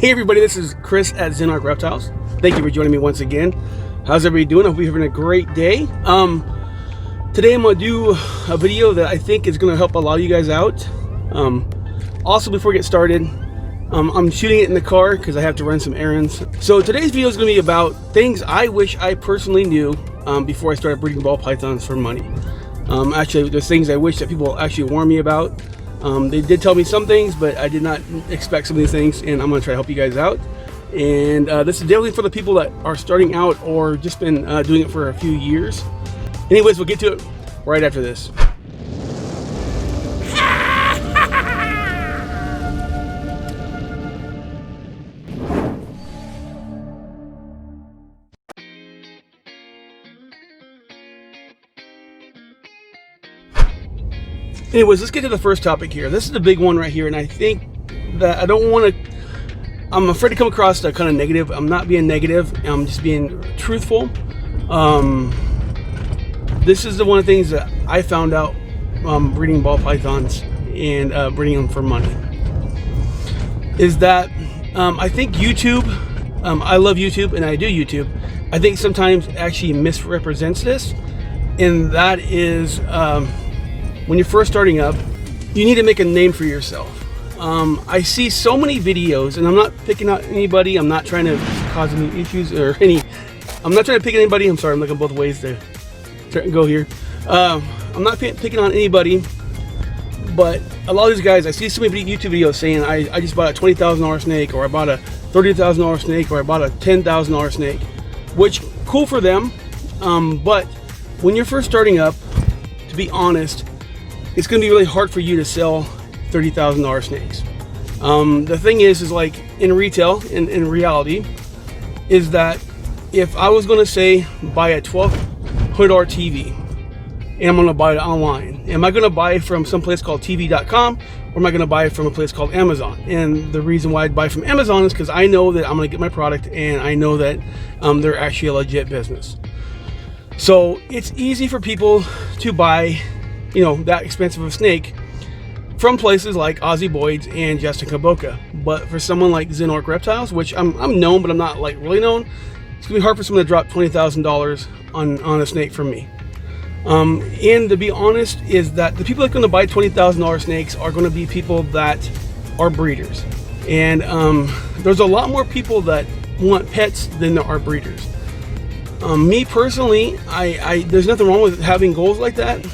Hey everybody, this is Chris at Reptiles. Thank you for joining me once again. How's everybody doing? I hope you're having a great day. Today I'm going to do a video that I think is going to help a lot of you guys out. Also, before we get started, I'm shooting it in the car because I have to run some errands. So today's video is going to be about things I wish I personally knew before I started breeding ball pythons for money. Actually, there's things I wish that people actually warn me about. They did tell me some things, but I did not expect some of these things, and I'm going to try to help you guys out. And this is definitely for the people that are starting out or just been doing it for a few years. Anyways, we'll get to it right after this. Anyways, let's get to the first topic here. This is the big one right here, and I think that I don't want to, I'm afraid to come across that kind of negative. I'm not being negative, I'm just being truthful. This is the one of the things that I found out breeding ball pythons and breeding them for money. Is that I think YouTube, I love YouTube and I do YouTube. I think sometimes it actually misrepresents this, and that is when you're first starting up, you need to make a name for yourself. I see so many videos, and I'm not picking out anybody. I'm not trying to cause any issues or any. I'm not trying to pick anybody. I'm sorry. I'm looking both ways to go here. I'm not picking on anybody, but a lot of these guys, I see so many YouTube videos saying, I just bought a $20,000 snake, or I bought a $30,000 snake, or I bought a $10,000 snake, which cool for them. But when you're first starting up, to be honest, it's going to be really hard for you to sell $30,000 snakes. The thing is like in retail, in reality, is that if I was going to say buy a $1,200 TV and I'm going to buy it online, am I going to buy it from some place called TV.com, or am I going to buy it from a place called Amazon? And the reason why I'd buy from Amazon is because I know that I'm going to get my product, and I know that they're actually a legit business. So it's easy for people to buy, that expensive of a snake from places like Aussie Boyd's and Justin Kaboka. But for someone like Zinnork Reptiles, which I'm known, but I'm not like really known, it's gonna be hard for someone to drop $20,000 on a snake from me. And to be honest, is that the people that are going to buy $20,000 snakes are going to be people that are breeders. And there's a lot more people that want pets than there are breeders. Me personally, there's nothing wrong with having goals like that,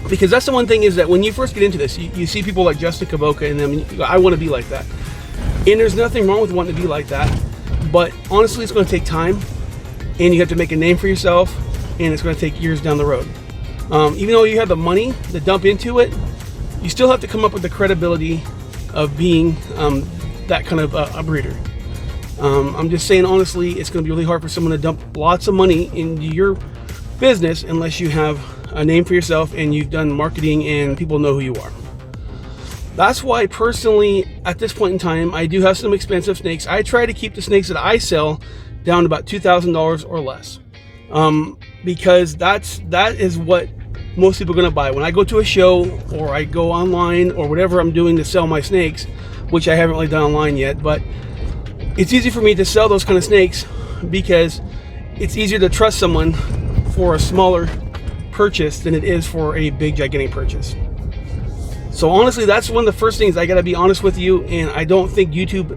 because that's the one thing is that when you first get into this, you see people like Justin Kaboka and them, and you go, I want to be like that. And there's nothing wrong with wanting to be like that, but honestly, it's going to take time, and you have to make a name for yourself, and it's going to take years down the road. Even though you have the money to dump into it, you still have to come up with the credibility of being that kind of a breeder. I'm just saying, honestly, it's going to be really hard for someone to dump lots of money into your business unless you have a name for yourself and you've done marketing and people know who you are. That's why personally, at this point in time, I do have some expensive snakes. I try to keep the snakes that I sell down to about $2,000 or less, because that is what most people are going to buy. When I go to a show or I go online or whatever I'm doing to sell my snakes, which I haven't really done online yet, but it's easy for me to sell those kind of snakes because it's easier to trust someone for a smaller purchase than it is for a big gigantic purchase. So honestly, that's one of the first things I got to be honest with you, and I don't think YouTube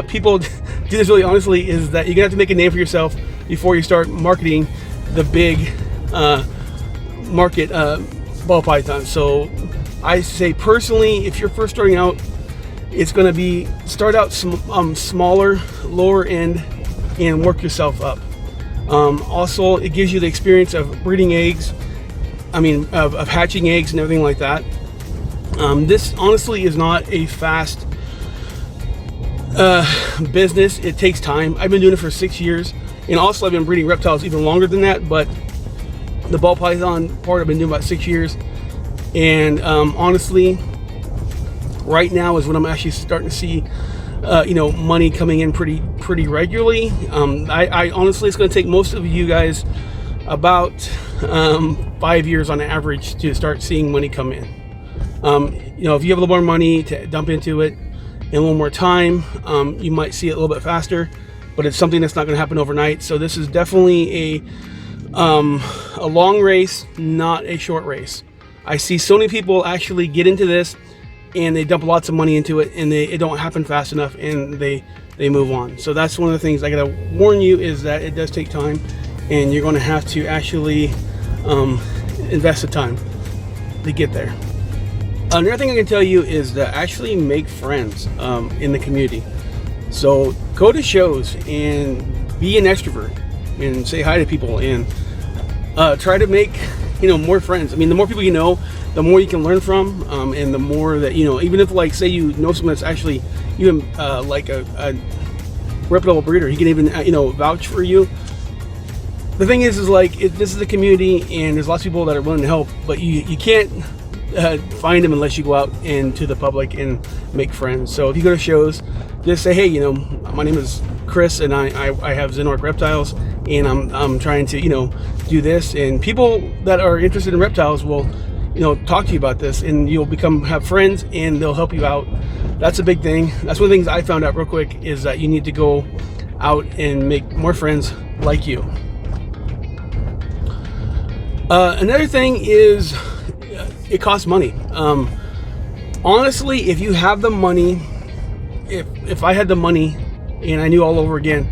people do this really honestly, is that you're gonna have to make a name for yourself before you start marketing the big market ball python. So I say personally, if you're first starting out, it's going to be start out smaller, lower end, and work yourself up. Also, it gives you the experience of breeding eggs, of hatching eggs and everything like that. This honestly is not a fast business. It takes time. I've been doing it for 6 years, and also I've been breeding reptiles even longer than that, but the ball python part I've been doing about 6 years. And honestly, right now is when I'm actually starting to see money coming in pretty regularly. I honestly, it's going to take most of you guys about 5 years on average to start seeing money come in. If you have a little more money to dump into it, and a little more time, you might see it a little bit faster, but it's something that's not going to happen overnight. So this is definitely a long race, not a short race. I see so many people actually get into this and they dump lots of money into it, and it don't happen fast enough, and they move on. So that's one of the things I gotta warn you, is that it does take time, and you're going to have to actually invest the time to get there. Another thing I can tell you is to actually make friends in the community. So go to shows and be an extrovert and say hi to people, and try to make more friends. I mean, the more people you know, the more you can learn from, and the more that even if, like, say you know someone that's actually even like a reputable breeder, he can even vouch for you. The thing is like, this is a community, and there's lots of people that are willing to help, but you can't find them unless you go out into the public and make friends. So if you go to shows, just say, hey, my name is Chris, and I have Xenorch Reptiles, and I'm trying to do this, and people that are interested in reptiles will talk to you about this, and you'll have friends, and they'll help you out. That's a big thing. That's one of the things I found out real quick, is that you need to go out and make more friends like you. Another thing is, it costs money. Honestly, if you have the money, if I had the money and I knew all over again,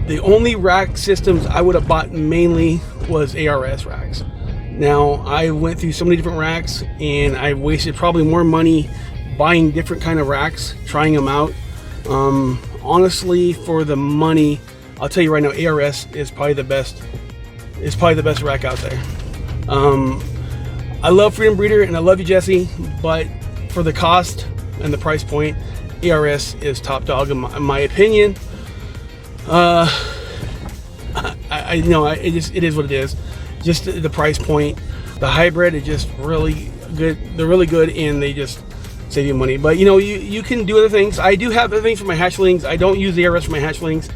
the only rack systems I would have bought mainly was ARS racks. Now, I went through so many different racks, and I wasted probably more money buying different kind of racks, trying them out. Honestly, for the money, I'll tell you right now, ARS is probably the best. It's probably the best rack out there. I love Freedom Breeder, and I love you, Jesse, but for the cost and the price point, ARS is top dog in my opinion. It is what it is. Just the price point. The hybrid is just really good. They're really good, and they just save you money. But you can do other things. I do have other things for my hatchlings. I don't use the ARS for my hatchlings,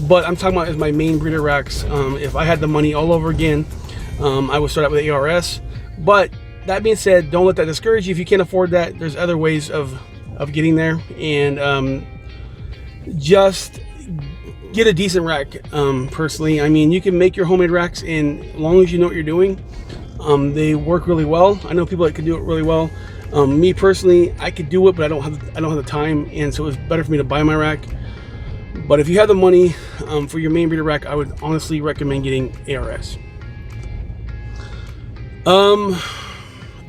but I'm talking about as my main breeder racks. If I had the money all over again, I would start out with ARS. But that being said, don't let that discourage you. If you can't afford that, there's other ways of getting there, and just get a decent rack. Personally, I mean, you can make your homemade racks, and as long as you know what you're doing, they work really well. I know people that can do it really well. Me personally, I could do it, but I don't have the time, and so it's better for me to buy my rack. But if you have the money for your main breeder rack, I would honestly recommend getting ARS.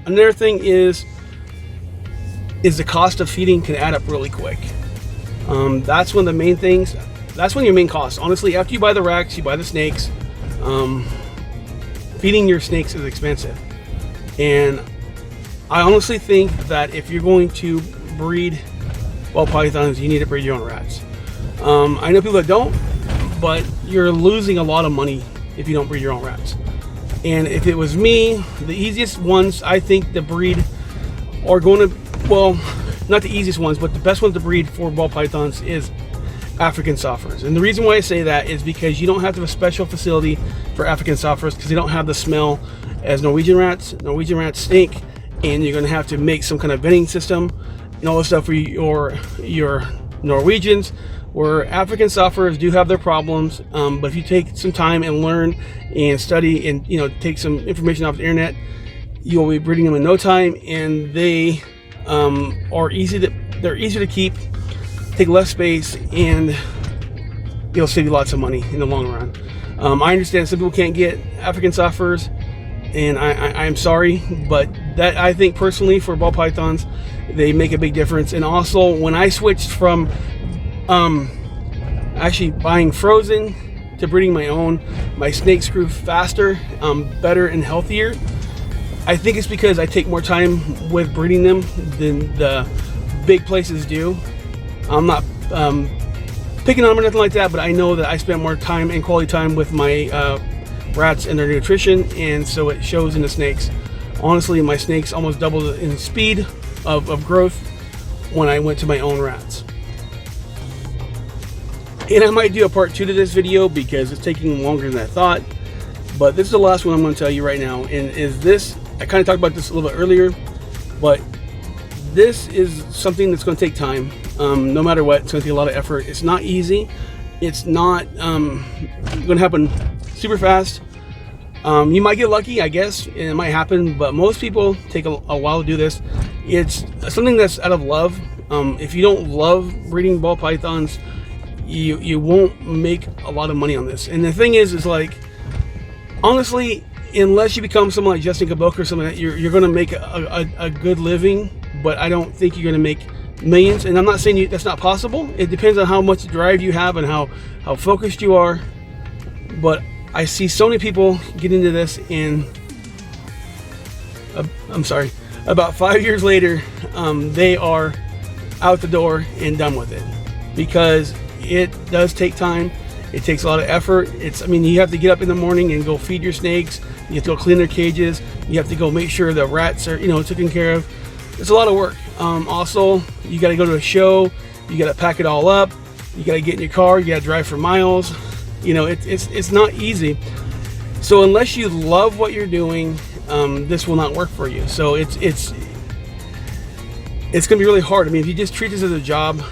Another thing is the cost of feeding can add up really quick. That's one of the main things. That's one of your main costs. Honestly, after you buy the racks, you buy the snakes. Feeding your snakes is expensive, and I honestly think that if you're going to breed ball pythons, you need to breed your own rats. I know people that don't, but you're losing a lot of money if you don't breed your own rats. And if it was me, the easiest ones I think to breed are going to, well, not the easiest ones, but the best ones to breed for ball pythons is African soffers. And the reason why I say that is because you don't have to have a special facility for African soffers, because they don't have the smell as Norwegian rats. Norwegian rats stink, and you're going to have to make some kind of venting system and all this stuff for your Norwegians. Where African soffers do have their problems, but if you take some time and learn and study and take some information off the internet, you'll be breeding them in no time, and they are easier to keep, take less space, and it'll save you lots of money in the long run. I understand some people can't get African soffers, and I'm sorry, but that, I think personally, for ball pythons, they make a big difference. And also, when I switched from actually buying frozen to breeding my own, my snakes grew faster, better, and healthier. I think it's because I take more time with breeding them than the big places do. I'm not picking on them or nothing like that, but I know that I spend more time and quality time with my rats and their nutrition, and so it shows in the snakes. Honestly, my snakes almost doubled in speed of growth when I went to my own rats. And I might do a part 2 to this video because it's taking longer than I thought. But this is the last one I'm going to tell you right now. And is this, I kind of talked about this a little bit earlier, but this is something that's going to take time. No matter what, it's going to take a lot of effort. It's not easy. It's not going to happen super fast. You might get lucky, I guess, and it might happen, but most people take a while to do this. It's something that's out of love. If you don't love breeding ball pythons, you won't make a lot of money on this. And the thing is like, honestly, unless you become someone like Justin Caboclo or something, you're going to make a good living, but I don't think you're going to make millions. And I'm not saying that's not possible. It depends on how much drive you have and how focused you are. But I see so many people get into this, and I'm sorry, about 5 years later, they are out the door and done with it, because it does take time. It takes a lot of effort. I mean, you have to get up in the morning and go feed your snakes. You have to go clean their cages. You have to go make sure the rats are, taken care of. It's a lot of work. Also, you got to go to a show. You got to pack it all up. You got to get in your car. You got to drive for miles. It's not easy. So unless you love what you're doing, this will not work for you. So it's gonna be really hard. I mean, if you just treat this as a job,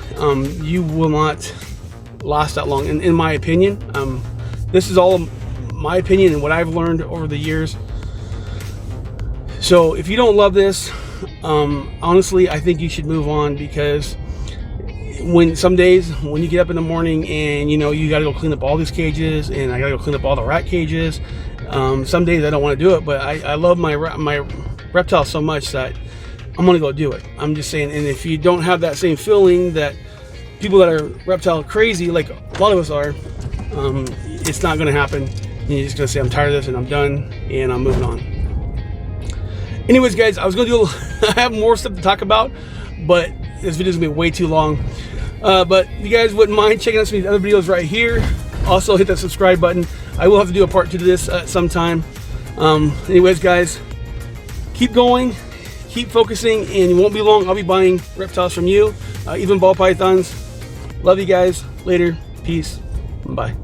you will not last that long, in my opinion. This is all my opinion and what I've learned over the years. So if you don't love this, honestly, I think you should move on, because some days when you get up in the morning and you got to go clean up all these cages, and I got to go clean up all the rat cages. Some days I don't want to do it, but I love my reptiles so much that I'm gonna go do it. I'm just saying. And if you don't have that same feeling, that people that are reptile crazy, like a lot of us are, it's not gonna happen. And you're just gonna say, I'm tired of this and I'm done and I'm moving on. Anyways, guys, I was gonna do I have more stuff to talk about, but this video is gonna be way too long. But if you guys wouldn't mind checking out some of these other videos right here, also hit that subscribe button. I will have to do a part 2 to this at some time. Anyways, guys, keep going, keep focusing, and it won't be long. I'll be buying reptiles from you, even ball pythons. Love you guys. Later. Peace. Bye.